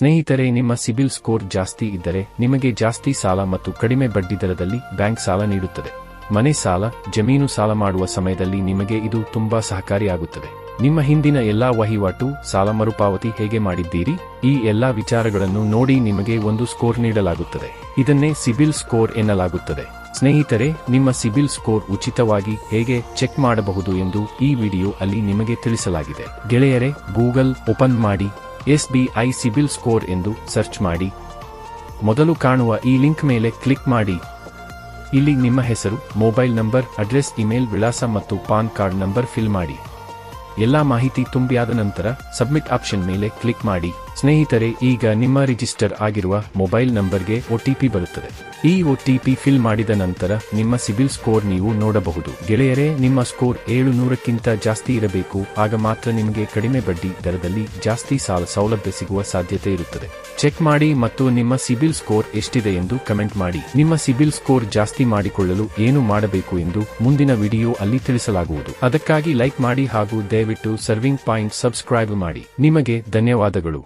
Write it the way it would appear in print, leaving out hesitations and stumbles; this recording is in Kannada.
ಸ್ನೇಹಿತರೆ, ನಿಮ್ಮ ಸಿಬಿಲ್ ಸ್ಕೋರ್ ಜಾಸ್ತಿ ಇದ್ದರೆ ನಿಮಗೆ ಜಾಸ್ತಿ ಸಾಲ ಮತ್ತು ಕಡಿಮೆ ಬಡ್ಡಿದರದಲ್ಲಿ ಬ್ಯಾಂಕ್ ಸಾಲ ನೀಡುತ್ತದೆ. ಮನೆ ಸಾಲ, ಜಮೀನು ಸಾಲ ಮಾಡುವ ಸಮಯದಲ್ಲಿ ನಿಮಗೆ ಇದು ತುಂಬಾ ಸಹಕಾರಿಯಾಗುತ್ತದೆ. ನಿಮ್ಮ ಹಿಂದಿನ ಎಲ್ಲಾ ವಹಿವಾಟು, ಸಾಲ ಮರುಪಾವತಿ ಹೇಗೆ ಮಾಡಿದ್ದೀರಿ, ಈ ಎಲ್ಲಾ ವಿಚಾರಗಳನ್ನು ನೋಡಿ ನಿಮಗೆ ಒಂದು ಸ್ಕೋರ್ ನೀಡಲಾಗುತ್ತದೆ. ಇದನ್ನೇ ಸಿಬಿಲ್ ಸ್ಕೋರ್ ಎನ್ನಲಾಗುತ್ತದೆ. ಸ್ನೇಹಿತರೆ, ನಿಮ್ಮ ಸಿಬಿಲ್ ಸ್ಕೋರ್ ಉಚಿತವಾಗಿ ಹೇಗೆ ಚೆಕ್ ಮಾಡಬಹುದು ಎಂದು ಈ ವಿಡಿಯೋ ಅಲ್ಲಿ ನಿಮಗೆ ತಿಳಿಸಲಾಗಿದೆ. ಗೆಳೆಯರೇ, ಗೂಗಲ್ ಓಪನ್ ಮಾಡಿ, SBI ಸಿಬಿಲ್ ಸ್ಕೋರ್ ಎಂದು ಸರ್ಚ್ ಮಾಡಿ. ಮೊದಲು ಕಾಣುವ ಈ ಲಿಂಕ್ ಮೇಲೆ ಕ್ಲಿಕ್ ಮಾಡಿ. ಇಲ್ಲಿ ನಿಮ್ಮ ಹೆಸರು, ಮೊಬೈಲ್ ನಂಬರ್, ಅಡ್ರೆಸ್, ಇಮೇಲ್ ವಿಳಾಸ ಮತ್ತು ಪಾನ್ ಕಾರ್ಡ್ ನಂಬರ್ ಫಿಲ್ ಮಾಡಿ. ಎಲ್ಲಾ ಮಾಹಿತಿ ತುಂಬಿಯಾದ ನಂತರ ಸಬ್ಮಿಟ್ ಆಪ್ಷನ್ ಮೇಲೆ ಕ್ಲಿಕ್ ಮಾಡಿ. ಸ್ನೇಹಿತರೆ, ಈಗ ನಿಮ್ಮ ರಿಜಿಸ್ಟರ್ ಆಗಿರುವ ಮೊಬೈಲ್ ನಂಬರ್ಗೆ OTP ಬರುತ್ತದೆ. ಈ OTP ಫಿಲ್ ಮಾಡಿದ ನಂತರ ನಿಮ್ಮ ಸಿಬಿಲ್ ಸ್ಕೋರ್ ನೀವು ನೋಡಬಹುದು. ಗೆಳೆಯರೇ, ನಿಮ್ಮ ಸ್ಕೋರ್ 700ಕ್ಕಿಂತ ಜಾಸ್ತಿ ಇರಬೇಕು. ಆಗ ಮಾತ್ರ ನಿಮಗೆ ಕಡಿಮೆ ಬಡ್ಡಿ ದರದಲ್ಲಿ ಜಾಸ್ತಿ ಸಾಲ ಸೌಲಭ್ಯ ಸಿಗುವ ಸಾಧ್ಯತೆ ಇರುತ್ತದೆ. ಚೆಕ್ ಮಾಡಿ ಮತ್ತು ನಿಮ್ಮ ಸಿಬಿಲ್ ಸ್ಕೋರ್ ಎಷ್ಟಿದೆ ಎಂದು ಕಮೆಂಟ್ ಮಾಡಿ. ನಿಮ್ಮ ಸಿಬಿಲ್ ಸ್ಕೋರ್ ಜಾಸ್ತಿ ಮಾಡಿಕೊಳ್ಳಲು ಏನು ಮಾಡಬೇಕು ಎಂದು ಮುಂದಿನ ವಿಡಿಯೋ ಅಲ್ಲಿ ತಿಳಿಸಲಾಗುವುದು. ಅದಕ್ಕಾಗಿ ಲೈಕ್ ಮಾಡಿ ಹಾಗೂ ದಯವಿಟ್ಟು ಸರ್ವಿಂಗ್ ಪಾಯಿಂಟ್ ಸಬ್ಸ್ಕ್ರೈಬ್ ಮಾಡಿ. ನಿಮಗೆ ಧನ್ಯವಾದಗಳು.